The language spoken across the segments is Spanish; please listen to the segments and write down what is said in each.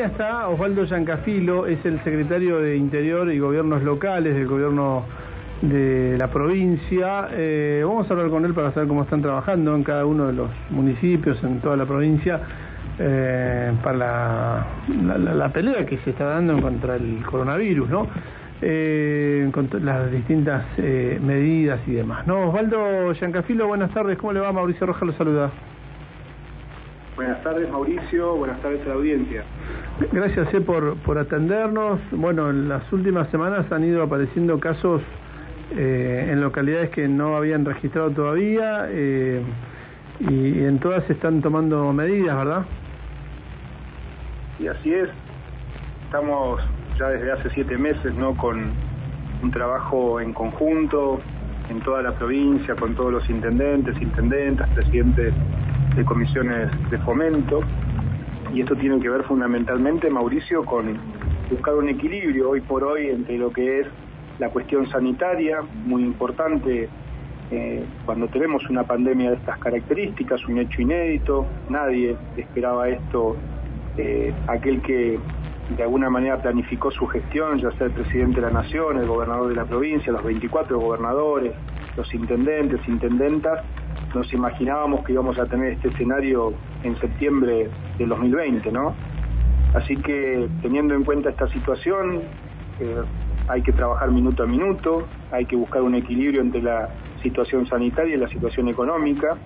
Está Osvaldo Giancafilo, es el secretario de Interior y Gobiernos Locales del gobierno de la provincia. Vamos a hablar con él para saber cómo están trabajando en cada uno de los municipios, en toda la provincia, para la pelea que se está dando contra el coronavirus, ¿no? Con las distintas medidas y demás, ¿no? Osvaldo Giancafilo, buenas tardes, ¿cómo le va? Mauricio Rojas lo saluda. Buenas tardes, Mauricio, buenas tardes a la audiencia. Gracias por atendernos. Bueno, en las últimas semanas han ido apareciendo casos en localidades que no habían registrado todavía y en todas se están tomando medidas, ¿verdad? Y así es. Estamos ya desde hace 7 meses, ¿no?, con un trabajo en conjunto en toda la provincia, con todos los intendentes, intendentas, presidentes de comisiones de fomento, y esto tiene que ver fundamentalmente, Mauricio, con buscar un equilibrio hoy por hoy entre lo que es la cuestión sanitaria, muy importante cuando tenemos una pandemia de estas características, un hecho inédito, nadie esperaba esto, aquel que de alguna manera planificó su gestión, ya sea el presidente de la Nación, el gobernador de la provincia, los 24 gobernadores, los intendentes, intendentas, nos imaginábamos que íbamos a tener este escenario en septiembre del 2020, ¿no? Así que, teniendo en cuenta esta situación, hay que trabajar minuto a minuto, hay que buscar un equilibrio entre la situación sanitaria y la situación económica.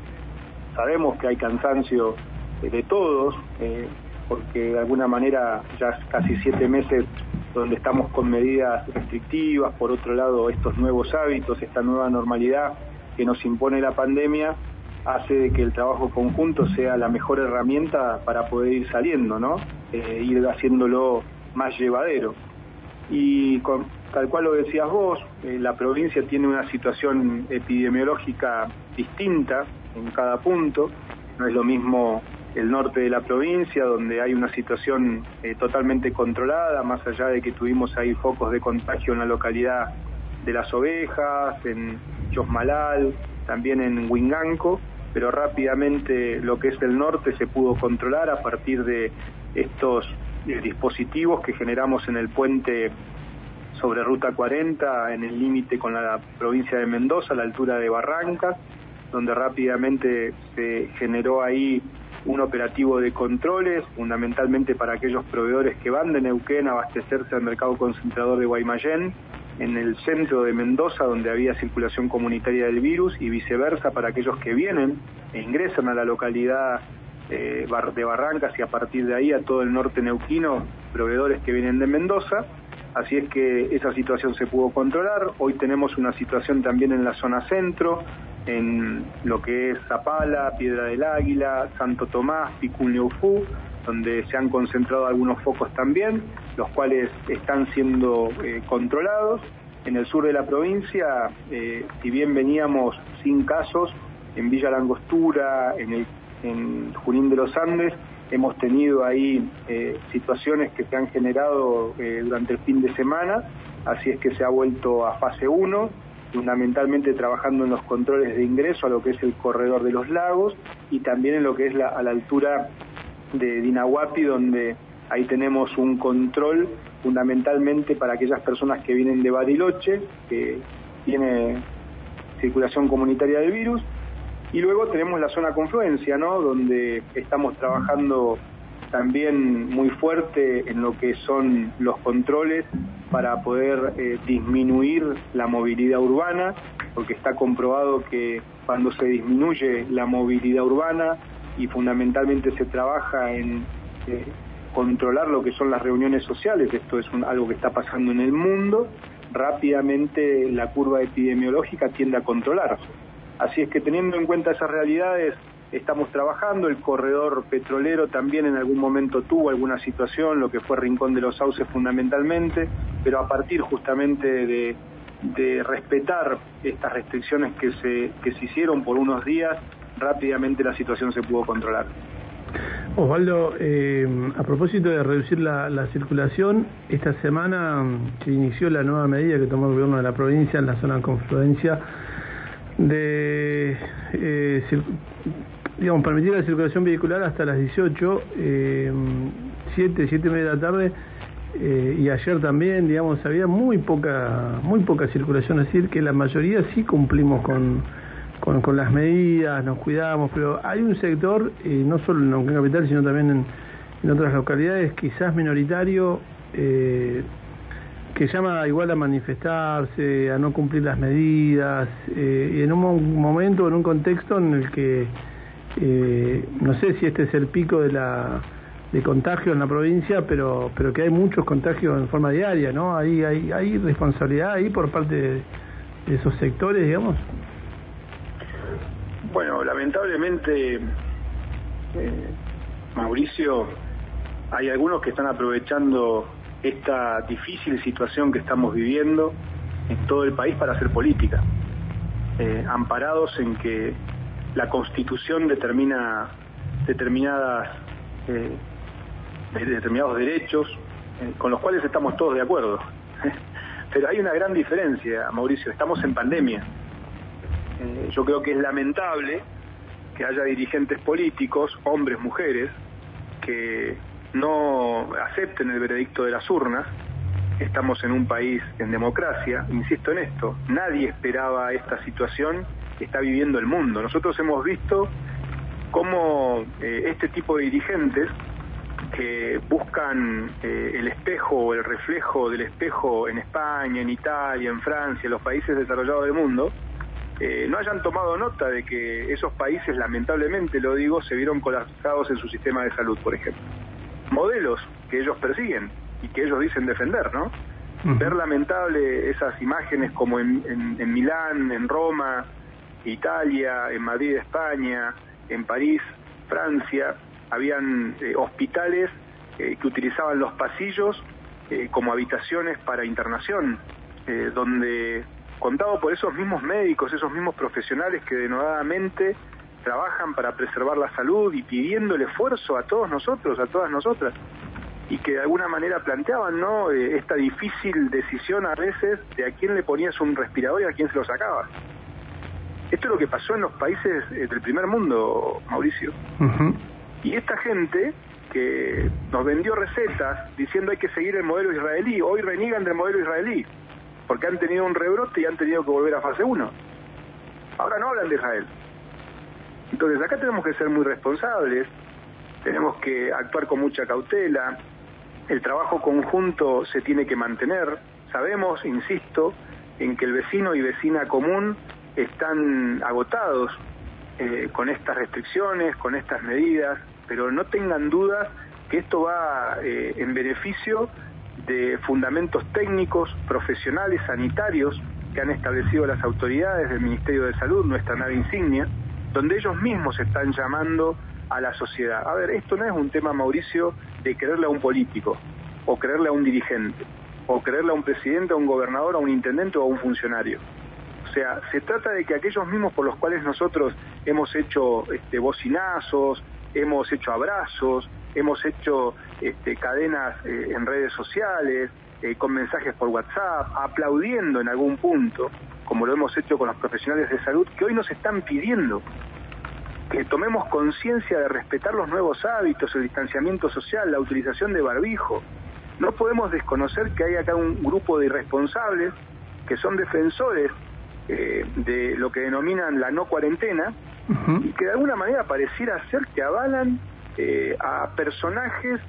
Sabemos que hay cansancio de todos, porque de alguna manera ya casi 7 meses donde estamos con medidas restrictivas, por otro lado estos nuevos hábitos, esta nueva normalidad que nos impone la pandemia, hace de que el trabajo conjunto sea la mejor herramienta para poder ir saliendo, ¿no? Ir haciéndolo más llevadero. Y tal cual lo decías vos, la provincia tiene una situación epidemiológica distinta en cada punto. No es lo mismo el norte de la provincia, donde hay una situación totalmente controlada, más allá de que tuvimos ahí focos de contagio en la localidad de Las Ovejas, en Chosmalal, también en Huinganco, pero rápidamente lo que es el norte se pudo controlar a partir de estos dispositivos que generamos en el puente sobre Ruta 40, en el límite con la provincia de Mendoza, a la altura de Barrancas, donde rápidamente se generó ahí un operativo de controles, fundamentalmente para aquellos proveedores que van de Neuquén a abastecerse al mercado concentrador de Guaymallén, en el centro de Mendoza, donde había circulación comunitaria del virus, y viceversa para aquellos que vienen e ingresan a la localidad de Barrancas y a partir de ahí a todo el norte neuquino, proveedores que vienen de Mendoza. Así es que esa situación se pudo controlar. Hoy tenemos una situación también en la zona centro, en lo que es Zapala, Piedra del Águila, Santo Tomás, Picún-Leufú, donde se han concentrado algunos focos también, los cuales están siendo controlados. En el sur de la provincia, si bien veníamos sin casos, en Villa Langostura, en Junín de los Andes, hemos tenido ahí situaciones que se han generado durante el fin de semana, así es que se ha vuelto a fase 1, fundamentalmente trabajando en los controles de ingreso a lo que es el corredor de los lagos y también en lo que es a la altura de Dinahuapi, donde ahí tenemos un control fundamentalmente para aquellas personas que vienen de Bariloche, que tiene circulación comunitaria del virus, y luego tenemos la zona confluencia, ¿no?, donde estamos trabajando también muy fuerte en lo que son los controles para poder disminuir la movilidad urbana, porque está comprobado que cuando se disminuye la movilidad urbana y fundamentalmente se trabaja en controlar lo que son las reuniones sociales, esto es algo que está pasando en el mundo, rápidamente la curva epidemiológica tiende a controlarse. Así es que teniendo en cuenta esas realidades, estamos trabajando. El corredor petrolero también en algún momento tuvo alguna situación, lo que fue Rincón de los Sauces fundamentalmente, pero a partir justamente de respetar estas restricciones que se hicieron por unos días, rápidamente la situación se pudo controlar. Osvaldo, a propósito de reducir la circulación, esta semana se inició la nueva medida que tomó el gobierno de la provincia en la zona de confluencia de permitir la circulación vehicular hasta las 18, 7:30 de la tarde, y ayer también, digamos, había muy poca circulación, es decir, que la mayoría sí cumplimos con las medidas, nos cuidamos, pero hay un sector, no solo en Neuquén Capital, sino también en otras localidades, quizás minoritario, que llama igual a manifestarse, a no cumplir las medidas, y en un momento, en un contexto en el que no sé si este es el pico de contagio en la provincia, pero que hay muchos contagios en forma diaria, ¿no? Hay responsabilidad ahí por parte de esos sectores, digamos. Bueno, lamentablemente, Mauricio, hay algunos que están aprovechando esta difícil situación que estamos viviendo en todo el país para hacer política, amparados en que la Constitución determina determinados derechos con los cuales estamos todos de acuerdo. Pero hay una gran diferencia, Mauricio, estamos en pandemia. Yo creo que es lamentable que haya dirigentes políticos, hombres, mujeres, que no acepten el veredicto de las urnas. Estamos en un país en democracia, insisto en esto, nadie esperaba esta situación que está viviendo el mundo. Nosotros hemos visto cómo este tipo de dirigentes que buscan el espejo o el reflejo del espejo en España, en Italia, en Francia, en los países desarrollados del mundo, no hayan tomado nota de que esos países, lamentablemente lo digo, se vieron colapsados en su sistema de salud, por ejemplo. Modelos que ellos persiguen y que ellos dicen defender, ¿no? Ver lamentable esas imágenes como en Milán, en Roma, Italia, en Madrid, España, en París, Francia, habían hospitales que utilizaban los pasillos como habitaciones para internación, donde, contado por esos mismos médicos, esos mismos profesionales que denodadamente trabajan para preservar la salud y pidiendo el esfuerzo a todos nosotros, a todas nosotras, y que de alguna manera planteaban, ¿no?, esta difícil decisión a veces de a quién le ponías un respirador y a quién se lo sacabas. Esto es lo que pasó en los países del primer mundo, Mauricio. Y esta gente que nos vendió recetas diciendo hay que seguir el modelo israelí, hoy reniegan del modelo israelí, porque han tenido un rebrote y han tenido que volver a fase 1. Ahora no hablan de Israel. Entonces acá tenemos que ser muy responsables, tenemos que actuar con mucha cautela, el trabajo conjunto se tiene que mantener. Sabemos, insisto, en que el vecino y vecina común están agotados con estas restricciones, con estas medidas, pero no tengan dudas que esto va en beneficio de fundamentos técnicos, profesionales, sanitarios que han establecido las autoridades del Ministerio de Salud, nuestra nave insignia, donde ellos mismos están llamando a la sociedad. A ver, esto no es un tema, Mauricio, de creerle a un político, o creerle a un dirigente, o creerle a un presidente, a un gobernador, a un intendente o a un funcionario. O sea, se trata de que aquellos mismos por los cuales nosotros hemos hecho bocinazos, hemos hecho abrazos, hemos hecho cadenas en redes sociales, con mensajes por WhatsApp, aplaudiendo en algún punto, como lo hemos hecho con los profesionales de salud, que hoy nos están pidiendo que tomemos conciencia de respetar los nuevos hábitos, el distanciamiento social, la utilización de barbijo. No podemos desconocer que hay acá un grupo de irresponsables que son defensores de lo que denominan la no cuarentena, y que de alguna manera pareciera ser que avalan a personajes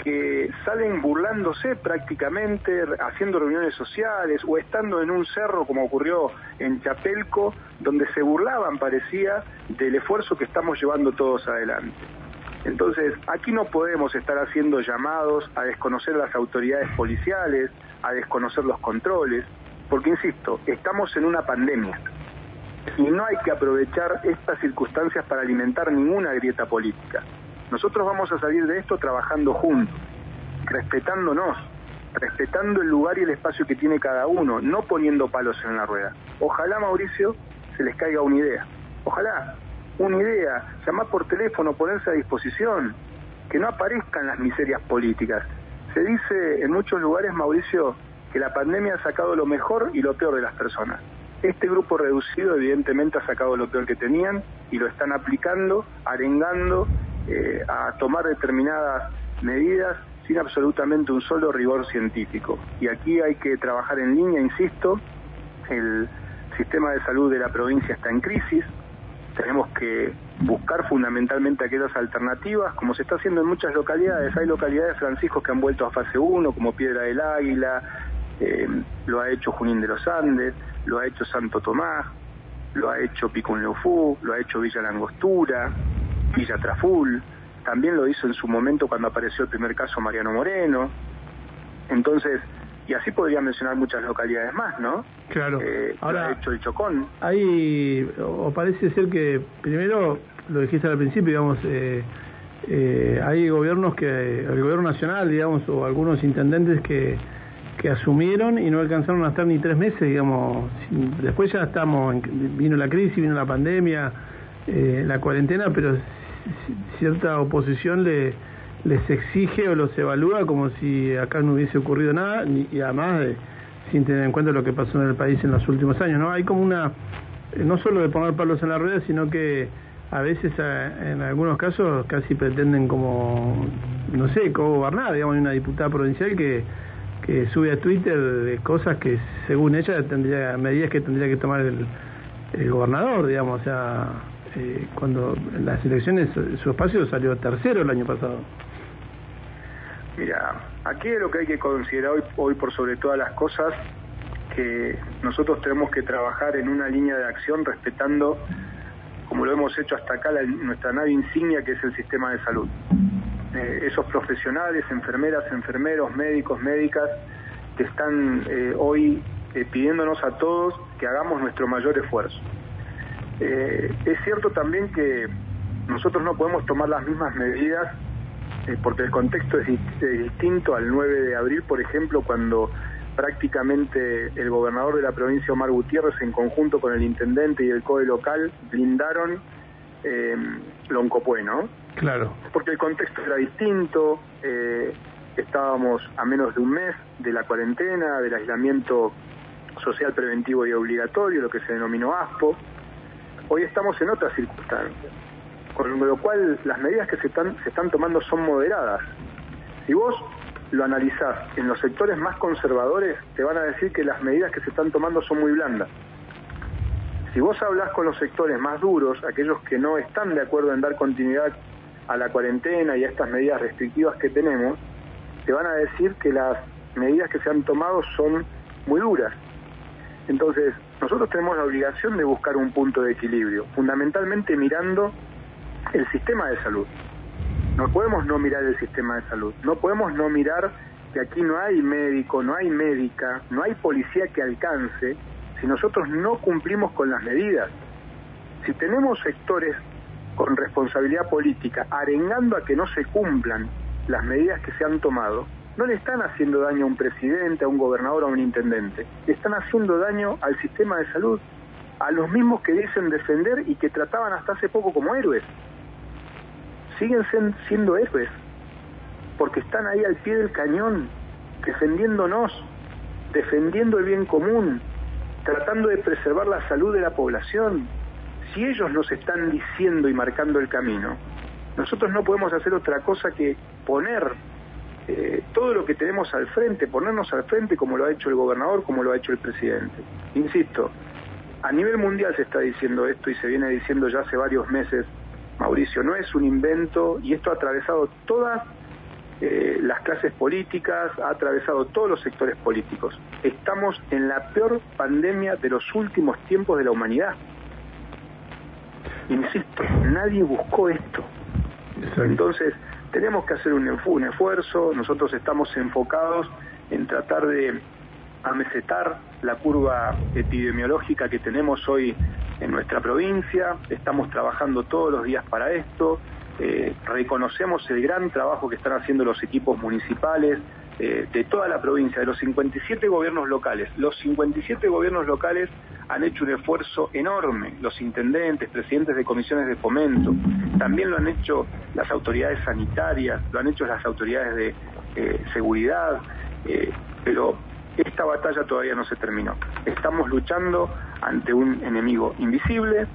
que salen burlándose prácticamente, haciendo reuniones sociales o estando en un cerro como ocurrió en Chapelco, donde se burlaban, parecía, del esfuerzo que estamos llevando todos adelante. Entonces, aquí no podemos estar haciendo llamados a desconocer a las autoridades policiales, a desconocer los controles, porque, insisto, estamos en una pandemia y no hay que aprovechar estas circunstancias para alimentar ninguna grieta política. Nosotros vamos a salir de esto trabajando juntos, respetándonos, respetando el lugar y el espacio que tiene cada uno, no poniendo palos en la rueda. Ojalá, Mauricio, se les caiga una idea. Ojalá, una idea, llamar por teléfono, ponerse a disposición, que no aparezcan las miserias políticas. Se dice en muchos lugares, Mauricio, que la pandemia ha sacado lo mejor y lo peor de las personas. Este grupo reducido evidentemente ha sacado lo peor que tenían y lo están aplicando, arengando a tomar determinadas medidas sin absolutamente un solo rigor científico. Y aquí hay que trabajar en línea, insisto, el sistema de salud de la provincia está en crisis, tenemos que buscar fundamentalmente aquellas alternativas, como se está haciendo en muchas localidades. Hay localidades, Francisco, que han vuelto a fase 1, como Piedra del Águila, lo ha hecho Junín de los Andes, lo ha hecho Santo Tomás, lo ha hecho Picunleufú, lo ha hecho Villa Langostura, Villa Traful, también lo hizo en su momento cuando apareció el primer caso Mariano Moreno. Entonces, y así podría mencionar muchas localidades más, ¿no? Claro. Ahora, lo ha hecho el Chocón. Hay, o parece ser que, primero, lo dijiste al principio, digamos, hay gobiernos el gobierno nacional, digamos, o algunos intendentes que asumieron y no alcanzaron a estar ni 3 meses, digamos. Después ya vino la crisis, vino la pandemia, la cuarentena, pero cierta oposición les exige o los evalúa como si acá no hubiese ocurrido nada, y además sin tener en cuenta lo que pasó en el país en los últimos años, ¿no? Hay como no solo de poner palos en la rueda, sino que a veces en algunos casos casi pretenden como, no sé, gobernar, digamos. Hay una diputada provincial que sube a Twitter de cosas que según ella medidas que tendría que tomar el gobernador, digamos. O sea, cuando en las elecciones su espacio salió tercero el año pasado. Mira, aquí lo que hay que considerar hoy por sobre todas las cosas, que nosotros tenemos que trabajar en una línea de acción respetando, como lo hemos hecho hasta acá, nuestra nave insignia, que es el sistema de salud. Esos profesionales, enfermeras, enfermeros, médicos, médicas, que están hoy pidiéndonos a todos que hagamos nuestro mayor esfuerzo. Es cierto también que nosotros no podemos tomar las mismas medidas porque el contexto es distinto al 9 de abril, por ejemplo, cuando prácticamente el gobernador de la provincia, Omar Gutiérrez, en conjunto con el intendente y el COE local, blindaron Loncopué, ¿no? Claro. Porque el contexto era distinto, estábamos a menos de un mes de la cuarentena, del aislamiento social preventivo y obligatorio, lo que se denominó ASPO. Hoy estamos en otras circunstancias, con lo cual las medidas que se están tomando son moderadas. Si vos lo analizás en los sectores más conservadores, te van a decir que las medidas que se están tomando son muy blandas. Si vos hablás con los sectores más duros, aquellos que no están de acuerdo en dar continuidad a la cuarentena y a estas medidas restrictivas que tenemos, te van a decir que las medidas que se han tomado son muy duras. Entonces, nosotros tenemos la obligación de buscar un punto de equilibrio, fundamentalmente mirando el sistema de salud. No podemos no mirar el sistema de salud, no podemos no mirar que aquí no hay médico, no hay médica, no hay policía que alcance si nosotros no cumplimos con las medidas. Si tenemos sectores con responsabilidad política arengando a que no se cumplan las medidas que se han tomado, no le están haciendo daño a un presidente, a un gobernador, a un intendente, le están haciendo daño al sistema de salud, a los mismos que dicen defender y que trataban hasta hace poco como héroes. Siguen siendo héroes, porque están ahí al pie del cañón, defendiéndonos, defendiendo el bien común, tratando de preservar la salud de la población. Si ellos nos están diciendo y marcando el camino, nosotros no podemos hacer otra cosa que poner todo lo que tenemos al frente, ponernos al frente como lo ha hecho el gobernador, como lo ha hecho el presidente. Insisto, a nivel mundial se está diciendo esto y se viene diciendo ya hace varios meses, Mauricio, no es un invento, y esto ha atravesado todas las clases políticas, ha atravesado todos los sectores políticos. Estamos en la peor pandemia de los últimos tiempos de la humanidad. Insisto, nadie buscó esto. Entonces, tenemos que hacer un esfuerzo. Nosotros estamos enfocados en tratar de amesetar la curva epidemiológica que tenemos hoy en nuestra provincia. Estamos trabajando todos los días para esto. Reconocemos el gran trabajo que están haciendo los equipos municipales de toda la provincia, de los 57 gobiernos locales. Los 57 gobiernos locales han hecho un esfuerzo enorme, los intendentes, presidentes de comisiones de fomento, también lo han hecho las autoridades sanitarias, lo han hecho las autoridades de seguridad, pero esta batalla todavía no se terminó. Estamos luchando ante un enemigo invisible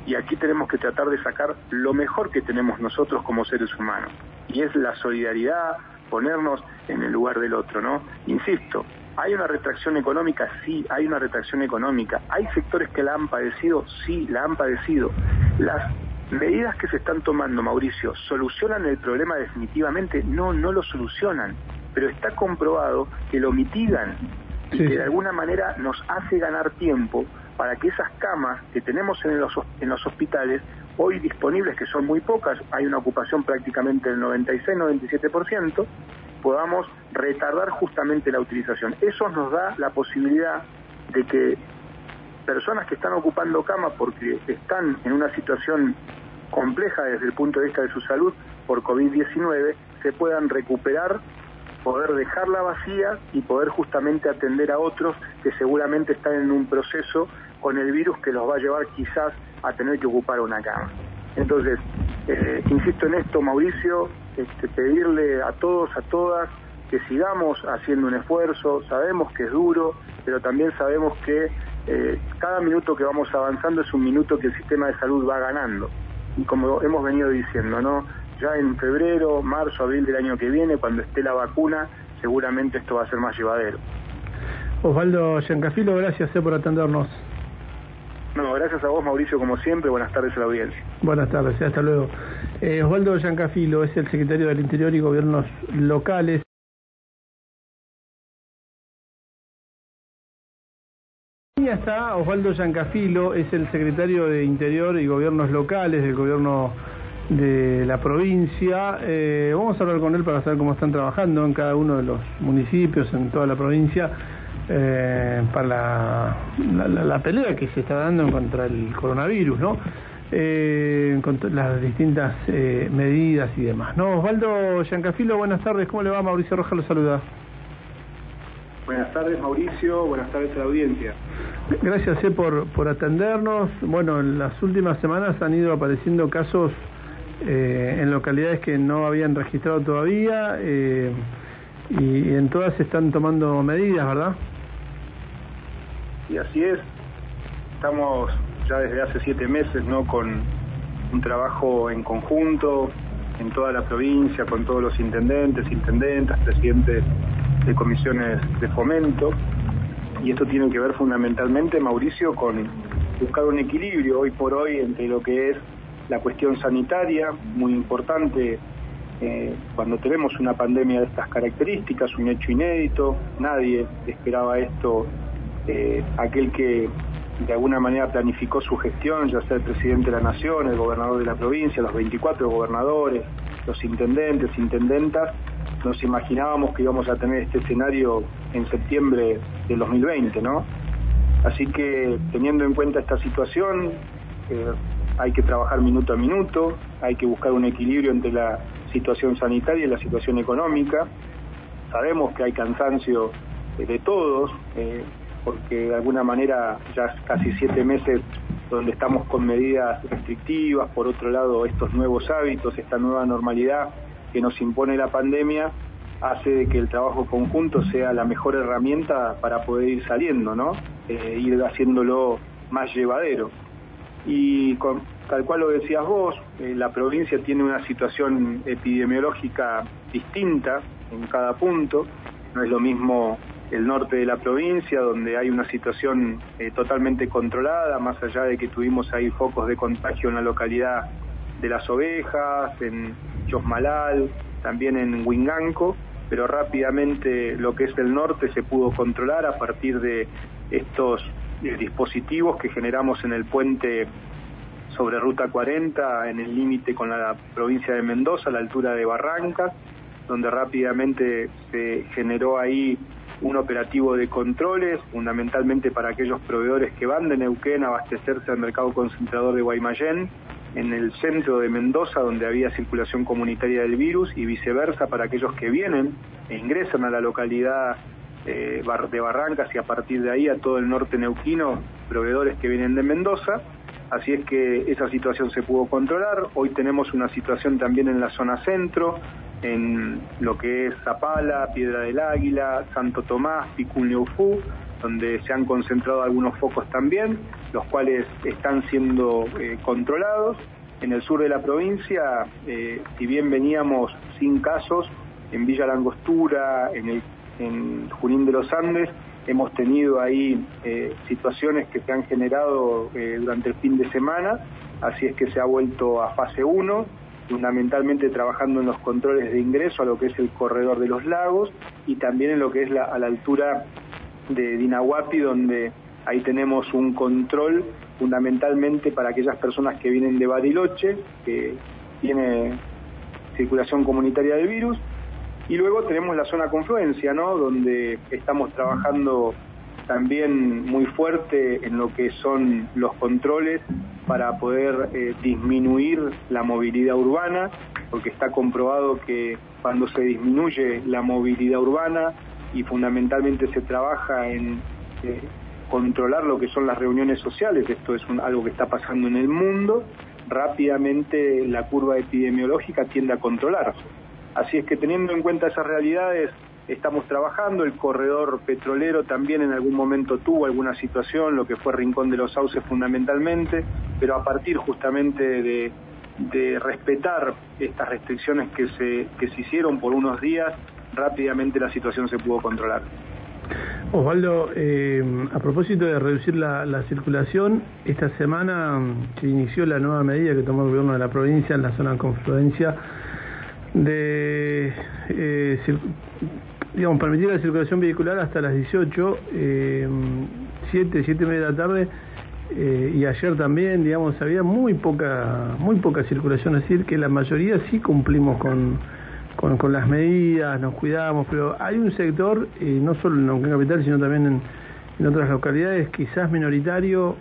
y aquí tenemos que tratar de sacar lo mejor que tenemos nosotros como seres humanos, y es la solidaridad, ponernos en el lugar del otro, ¿no? Insisto, ¿hay una retracción económica? Sí, hay una retracción económica. ¿Hay sectores que la han padecido? Sí, la han padecido. Las medidas que se están tomando, Mauricio, ¿solucionan el problema definitivamente? No, no lo solucionan, pero está comprobado que lo mitigan y que de alguna manera nos hace ganar tiempo para que esas camas que tenemos en los hospitales, hoy disponibles, que son muy pocas, hay una ocupación prácticamente del 96-97%, podamos retardar justamente la utilización. Eso nos da la posibilidad de que personas que están ocupando cama porque están en una situación compleja desde el punto de vista de su salud por COVID-19, se puedan recuperar, poder dejarla vacía y poder justamente atender a otros que seguramente están en un proceso con el virus que los va a llevar quizás a tener que ocupar una cama. Entonces, insisto en esto, Mauricio, pedirle a todos, a todas, que sigamos haciendo un esfuerzo. Sabemos que es duro, pero también sabemos que cada minuto que vamos avanzando es un minuto que el sistema de salud va ganando. Y como hemos venido diciendo, ¿no?, ya en febrero, marzo, abril del año que viene, cuando esté la vacuna, seguramente esto va a ser más llevadero. Osvaldo Giancafilo, gracias por atendernos. No, gracias a vos, Mauricio, como siempre. Buenas tardes a la audiencia. Buenas tardes, hasta luego. Osvaldo Giancafilo es el secretario del Interior y Gobiernos Locales. Ya está, Osvaldo Giancafilo es el secretario de Interior y Gobiernos Locales del gobierno de la provincia. Vamos a hablar con él para saber cómo están trabajando en cada uno de los municipios, en toda la provincia, para la pelea que se está dando contra el coronavirus, ¿no? Con las distintas medidas y demás, ¿no? Osvaldo Giancafilo, buenas tardes, ¿cómo le va? Mauricio Rojas lo saluda. Buenas tardes, Mauricio, buenas tardes a la audiencia. Gracias por atendernos. Bueno, en las últimas semanas han ido apareciendo casos en localidades que no habían registrado todavía y en todas se están tomando medidas, ¿verdad? Y así es. Estamos ya desde hace 7 meses, ¿no?, con un trabajo en conjunto en toda la provincia, con todos los intendentes, intendentas, presidentes de comisiones de fomento, y esto tiene que ver fundamentalmente, Mauricio, con buscar un equilibrio hoy por hoy entre lo que es la cuestión sanitaria, muy importante cuando tenemos una pandemia de estas características, un hecho inédito. Nadie esperaba esto, aquel que de alguna manera planificó su gestión, ya sea el presidente de la Nación, el gobernador de la provincia, los 24 gobernadores, los intendentes, intendentas. Nos imaginábamos que íbamos a tener este escenario en septiembre del 2020, ¿no? Así que, teniendo en cuenta esta situación, hay que trabajar minuto a minuto, hay que buscar un equilibrio entre la situación sanitaria y la situación económica. Sabemos que hay cansancio de todos, porque de alguna manera ya casi 7 meses donde estamos con medidas restrictivas, por otro lado estos nuevos hábitos, esta nueva normalidad que nos impone la pandemia, hace de que el trabajo conjunto sea la mejor herramienta para poder ir saliendo, ¿no? Ir haciéndolo más llevadero. Y tal cual lo decías vos, la provincia tiene una situación epidemiológica distinta en cada punto. No es lo mismo el norte de la provincia, donde hay una situación totalmente controlada, más allá de que tuvimos ahí focos de contagio en la localidad de Las Ovejas, en Chosmalal, también en Huinganco, pero rápidamente lo que es el norte se pudo controlar a partir de estos dispositivos que generamos en el puente sobre Ruta 40, en el límite con la provincia de Mendoza, a la altura de Barrancas, donde rápidamente se generó ahí un operativo de controles, fundamentalmente para aquellos proveedores que van de Neuquén a abastecerse al mercado concentrador de Guaymallén, en el centro de Mendoza, donde había circulación comunitaria del virus, y viceversa para aquellos que vienen e ingresan a la localidad de Barrancas y a partir de ahí a todo el norte neuquino, proveedores que vienen de Mendoza. Así es que esa situación se pudo controlar. Hoy tenemos una situación también en la zona centro, en lo que es Zapala, Piedra del Águila, Santo Tomás, Picún-Leufú, donde se han concentrado algunos focos también, los cuales están siendo controlados. En el sur de la provincia, si bien veníamos sin casos, en Villa Langostura, en Junín de los Andes, hemos tenido ahí situaciones que se han generado durante el fin de semana, así es que se ha vuelto a fase 1, fundamentalmente trabajando en los controles de ingreso a lo que es el corredor de los lagos y también en lo que es a la altura de Dinahuapi, donde ahí tenemos un control fundamentalmente para aquellas personas que vienen de Bariloche, que tiene circulación comunitaria del virus, y luego tenemos la zona confluencia, ¿no?, donde estamos trabajando también muy fuerte en lo que son los controles para poder disminuir la movilidad urbana, porque está comprobado que cuando se disminuye la movilidad urbana y fundamentalmente se trabaja en controlar lo que son las reuniones sociales, esto es algo que está pasando en el mundo, rápidamente la curva epidemiológica tiende a controlarse. Así es que teniendo en cuenta esas realidades, estamos trabajando. El corredor petrolero también en algún momento tuvo alguna situación, lo que fue Rincón de los Sauces fundamentalmente, pero a partir justamente de respetar estas restricciones que se hicieron por unos días, rápidamente la situación se pudo controlar. Osvaldo, a propósito de reducir la circulación, esta semana se inició la nueva medida que tomó el gobierno de la provincia en la zona de confluencia de permitir la circulación vehicular hasta las 18, 7:30 de la tarde, y ayer también, había muy poca circulación, es decir, que la mayoría sí cumplimos con las medidas, nos cuidamos, pero hay un sector, no solo en Neuquén Capital, sino también en otras localidades, quizás minoritario,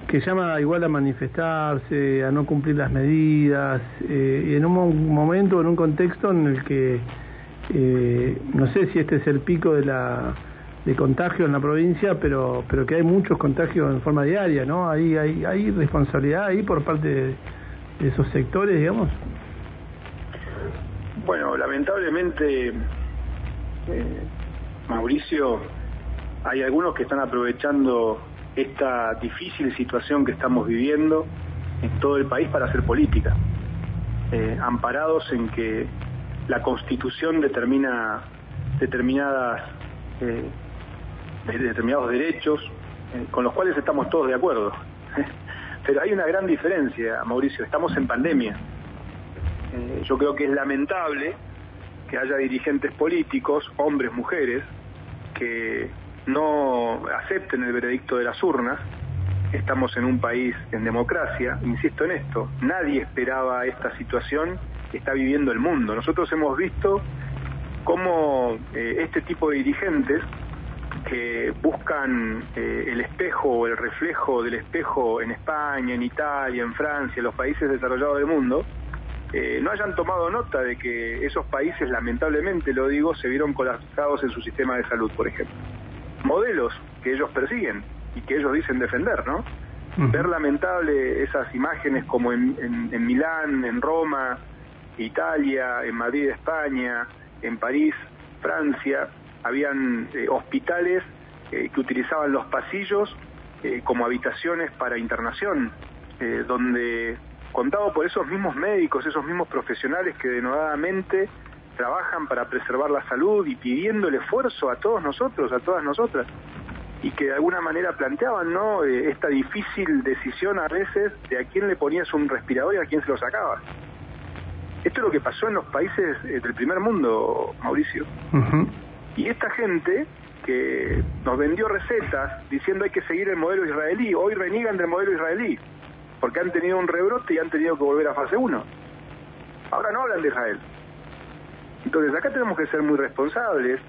que llama igual a manifestarse, a no cumplir las medidas, y en un momento, en un contexto en el que no sé si este es el pico de contagio en la provincia, pero que hay muchos contagios en forma diaria, ¿no? Hay responsabilidad ahí por parte de esos sectores, digamos. Bueno, lamentablemente, Mauricio, hay algunos que están aprovechando esta difícil situación que estamos viviendo en todo el país para hacer política, amparados en que la Constitución determina determinados derechos con los cuales estamos todos de acuerdo. Pero hay una gran diferencia, Mauricio, estamos en pandemia. Yo creo que es lamentable que haya dirigentes políticos, hombres, mujeres, que no acepten el veredicto de las urnas. Estamos en un país en democracia, insisto en esto, nadie esperaba esta situación que está viviendo el mundo. Nosotros hemos visto cómo este tipo de dirigentes que buscan el espejo o el reflejo del espejo en España, en Italia, en Francia, en los países desarrollados del mundo, no hayan tomado nota de que esos países, lamentablemente lo digo, se vieron colapsados en su sistema de salud, por ejemplo. Modelos que ellos persiguen y que ellos dicen defender, ¿no? Ver lamentable esas imágenes como en Milán, en Roma, Italia, en Madrid, España, en París, Francia, habían hospitales que utilizaban los pasillos como habitaciones para internación, donde, contado por esos mismos médicos, esos mismos profesionales que denodadamente trabajan para preservar la salud y pidiendo el esfuerzo a todos nosotros, a todas nosotras, y que de alguna manera planteaban, ¿no?, esta difícil decisión a veces de a quién le ponías un respirador y a quién se lo sacabas. Esto es lo que pasó en los países del primer mundo, Mauricio. Y esta gente que nos vendió recetas diciendo hay que seguir el modelo israelí, hoy reniegan del modelo israelí, porque han tenido un rebrote y han tenido que volver a fase 1. Ahora no hablan de Israel. Entonces acá tenemos que ser muy responsables,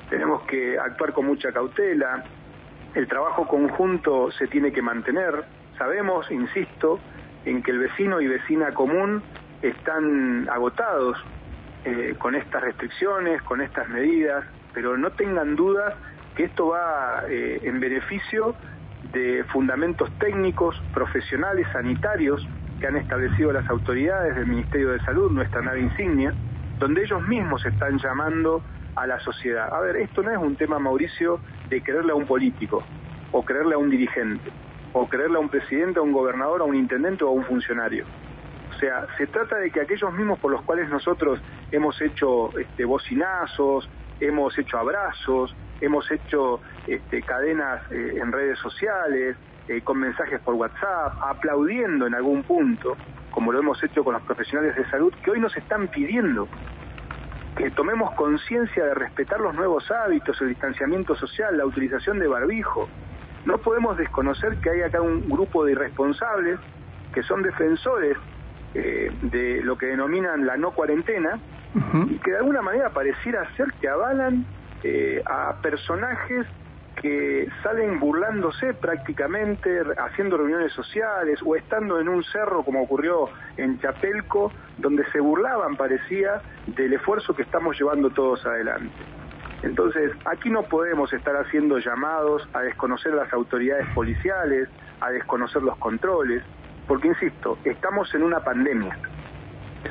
tenemos que actuar con mucha cautela, el trabajo conjunto se tiene que mantener. Sabemos, insisto, en que el vecino y vecina común están agotados con estas restricciones, con estas medidas, pero no tengan dudas que esto va en beneficio de fundamentos técnicos, profesionales, sanitarios que han establecido las autoridades del Ministerio de Salud, nuestra nave insignia, donde ellos mismos están llamando a la sociedad. A ver, esto no es un tema, Mauricio, de creerle a un político, o creerle a un dirigente, o creerle a un presidente, a un gobernador, a un intendente o a un funcionario. sea, se trata de que aquellos mismos por los cuales nosotros hemos hecho bocinazos, hemos hecho abrazos, hemos hecho cadenas en redes sociales, con mensajes por WhatsApp, aplaudiendo en algún punto, como lo hemos hecho con los profesionales de salud, que hoy nos están pidiendo que tomemos conciencia de respetar los nuevos hábitos, el distanciamiento social, la utilización de barbijo. No podemos desconocer que hay acá un grupo de irresponsables que son defensores de lo que denominan la no cuarentena, y que de alguna manera pareciera ser que avalan a personajes que salen burlándose prácticamente, haciendo reuniones sociales o estando en un cerro como ocurrió en Chapelco, donde se burlaban, parecía, del esfuerzo que estamos llevando todos adelante. Entonces, aquí no podemos estar haciendo llamados a desconocer las autoridades policiales, a desconocer los controles, porque, insisto, estamos en una pandemia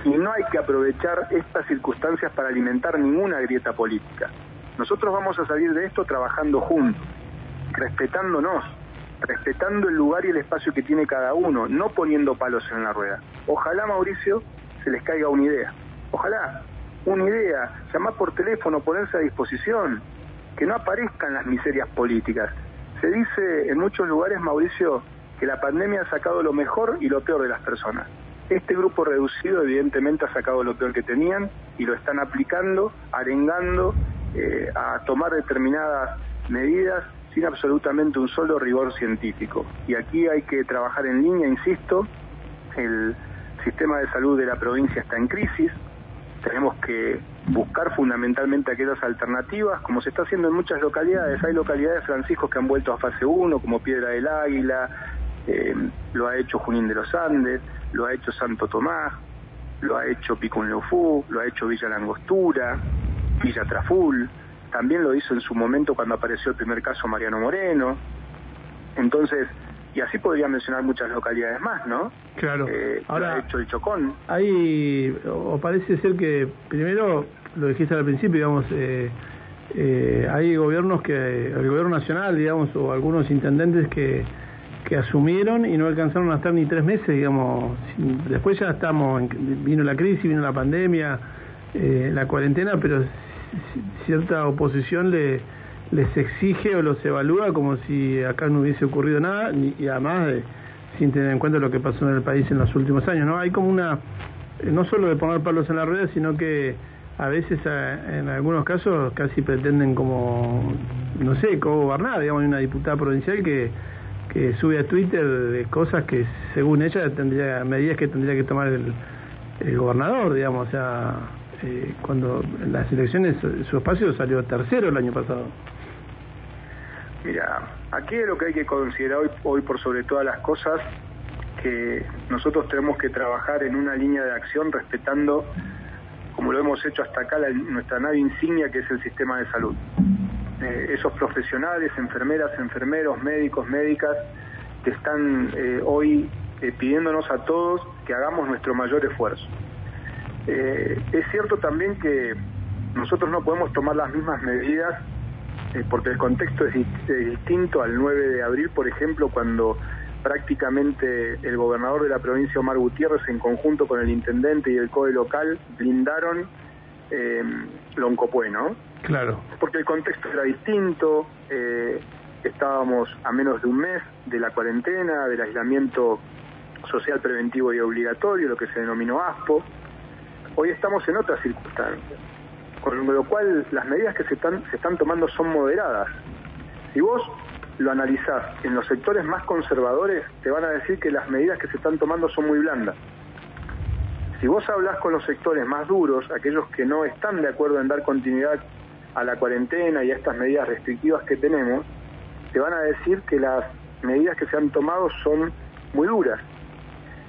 y no hay que aprovechar estas circunstancias para alimentar ninguna grieta política. Nosotros vamos a salir de esto trabajando juntos, respetándonos, respetando el lugar y el espacio que tiene cada uno, no poniendo palos en la rueda. Ojalá, Mauricio, se les caiga una idea. Ojalá, una idea, llamar por teléfono, ponerse a disposición, que no aparezcan las miserias políticas. Se dice en muchos lugares, Mauricio, que la pandemia ha sacado lo mejor y lo peor de las personas. Este grupo reducido evidentemente ha sacado lo peor que tenían y lo están aplicando, arengando a tomar determinadas medidas sin absolutamente un solo rigor científico. Y aquí hay que trabajar en línea, insisto, el sistema de salud de la provincia está en crisis, tenemos que buscar fundamentalmente aquellas alternativas, como se está haciendo en muchas localidades. Hay localidades, Francisco, que han vuelto a fase 1, como Piedra del Águila, lo ha hecho Junín de los Andes, lo ha hecho Santo Tomás, lo ha hecho Picunleufú, lo ha hecho Villa Langostura, Villa Traful, también lo hizo en su momento cuando apareció el primer caso Mariano Moreno. Entonces, y así podría mencionar muchas localidades más, ¿no? Claro. Ahora, lo ha hecho el Chocón. O parece ser que, primero, lo dijiste al principio, digamos, hay gobiernos el gobierno nacional, digamos, o algunos intendentes que asumieron y no alcanzaron a estar ni 3 meses, digamos. Después ya vino la crisis, vino la pandemia, la cuarentena, pero cierta oposición les exige o los evalúa como si acá no hubiese ocurrido nada, y además sin tener en cuenta lo que pasó en el país en los últimos años, ¿no? Hay como no solo de poner palos en la rueda, sino que a veces en algunos casos casi pretenden como, no sé, gobernar, digamos. Hay una diputada provincial que sube a Twitter de cosas que según ella medidas que tendría que tomar el gobernador, digamos. O sea, cuando en las elecciones su espacio salió tercero el año pasado. Mira, aquí lo que hay que considerar hoy por sobre todas las cosas, que nosotros tenemos que trabajar en una línea de acción respetando, como lo hemos hecho hasta acá, nuestra nave insignia, que es el sistema de salud. Esos profesionales, enfermeras, enfermeros, médicos, médicas, que están hoy pidiéndonos a todos que hagamos nuestro mayor esfuerzo. Es cierto también que nosotros no podemos tomar las mismas medidas porque el contexto es distinto al 9 de abril, por ejemplo, cuando prácticamente el gobernador de la provincia, Omar Gutiérrez, en conjunto con el intendente y el COE local, blindaron Loncopué, ¿no? Claro. Porque el contexto era distinto, estábamos a menos de un mes de la cuarentena, del aislamiento social preventivo y obligatorio, lo que se denominó ASPO. Hoy estamos en otras circunstancias, con lo cual las medidas que se están tomando son moderadas. Si vos lo analizás en los sectores más conservadores, te van a decir que las medidas que se están tomando son muy blandas. Si vos hablás con los sectores más duros, aquellos que no están de acuerdo en dar continuidad a la cuarentena y a estas medidas restrictivas que tenemos, te van a decir que las medidas que se han tomado son muy duras.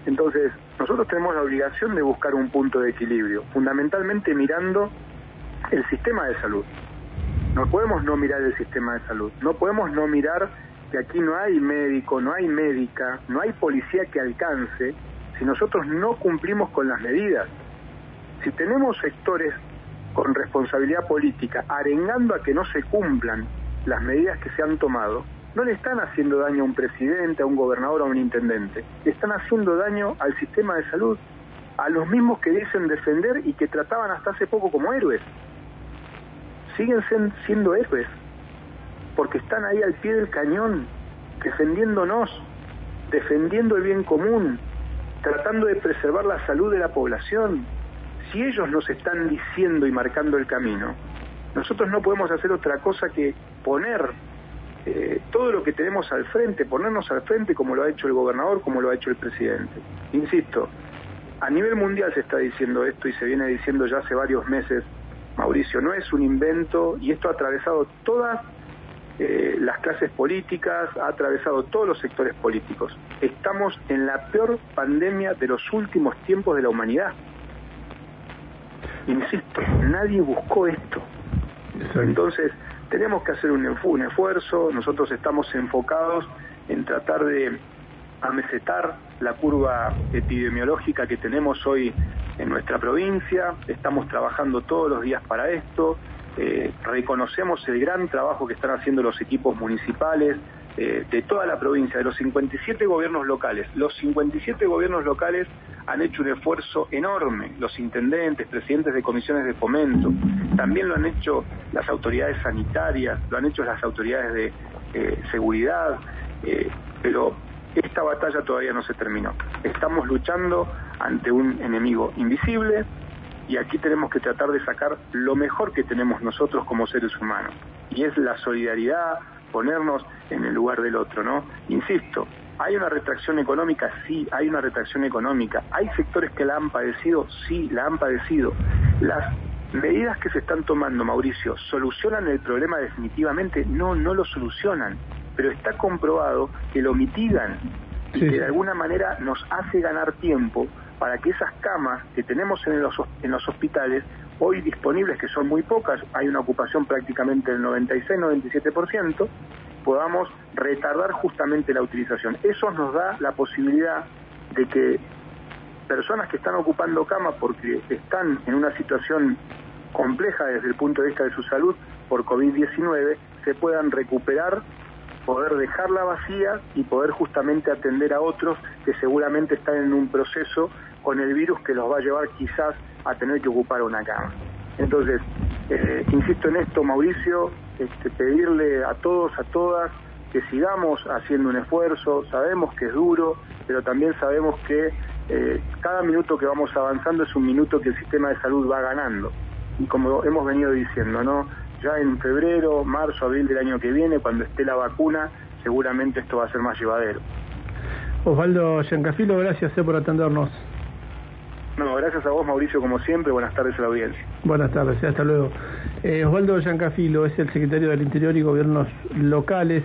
Entonces, nosotros tenemos la obligación de buscar un punto de equilibrio, fundamentalmente mirando el sistema de salud. No podemos no mirar el sistema de salud, no podemos no mirar que aquí no hay médico, no hay médica, no hay policía que alcance si nosotros no cumplimos con las medidas. Si tenemos sectores con responsabilidad política arengando a que no se cumplan las medidas que se han tomado, no le están haciendo daño a un presidente, a un gobernador, a un intendente, le están haciendo daño al sistema de salud. a los mismos que dicen defender y que trataban hasta hace poco como héroes. Siguen siendo héroes, porque están ahí al pie del cañón, defendiéndonos, defendiendo el bien común, tratando de preservar la salud de la población. Si ellos nos están diciendo y marcando el camino, nosotros no podemos hacer otra cosa que poner todo lo que tenemos al frente, ponernos al frente como lo ha hecho el gobernador, como lo ha hecho el presidente. Insisto, a nivel mundial se está diciendo esto y se viene diciendo ya hace varios meses, Mauricio, no es un invento, y esto ha atravesado todas las clases políticas, ha atravesado todos los sectores políticos. Estamos en la peor pandemia de los últimos tiempos de la humanidad. Insisto, nadie buscó esto. Entonces, tenemos que hacer un esfuerzo. Nosotros estamos enfocados en tratar de amesetar la curva epidemiológica que tenemos hoy en nuestra provincia. Estamos trabajando todos los días para esto. Reconocemos el gran trabajo que están haciendo los equipos municipales de toda la provincia, de los 57 gobiernos locales. Los 57 gobiernos locales han hecho un esfuerzo enorme, los intendentes, presidentes de comisiones de fomento, también lo han hecho las autoridades sanitarias, lo han hecho las autoridades de seguridad, pero esta batalla todavía no se terminó. Estamos luchando ante un enemigo invisible, y aquí tenemos que tratar de sacar lo mejor que tenemos nosotros como seres humanos, y es la solidaridad, ponernos en el lugar del otro, ¿no? Insisto, ¿hay una retracción económica? Sí, hay una retracción económica. ¿Hay sectores que la han padecido? Sí, la han padecido. Las medidas que se están tomando, Mauricio, ¿solucionan el problema definitivamente? No, no lo solucionan, pero está comprobado que lo mitigan y que de alguna manera nos hace ganar tiempo para que esas camas que tenemos en los hospitales hoy disponibles, que son muy pocas, hay una ocupación prácticamente del 96-97%, podamos retardar justamente la utilización. Eso nos da la posibilidad de que personas que están ocupando camas porque están en una situación compleja desde el punto de vista de su salud por COVID-19 se puedan recuperar, poder dejarla vacía y poder justamente atender a otros que seguramente están en un proceso con el virus que los va a llevar quizás a tener que ocupar una cama. Entonces, insisto en esto, Mauricio, pedirle a todos, a todas, que sigamos haciendo un esfuerzo. Sabemos que es duro, pero también sabemos que cada minuto que vamos avanzando es un minuto que el sistema de salud va ganando. Y como hemos venido diciendo, ¿no?, ya en febrero, marzo, abril del año que viene, cuando esté la vacuna, seguramente esto va a ser más llevadero. Osvaldo Giancafilo, gracias por atendernos. No, gracias a vos, Mauricio, como siempre. Buenas tardes a la audiencia. Buenas tardes, hasta luego. Osvaldo Giancafilo es el secretario del Interior y Gobiernos Locales.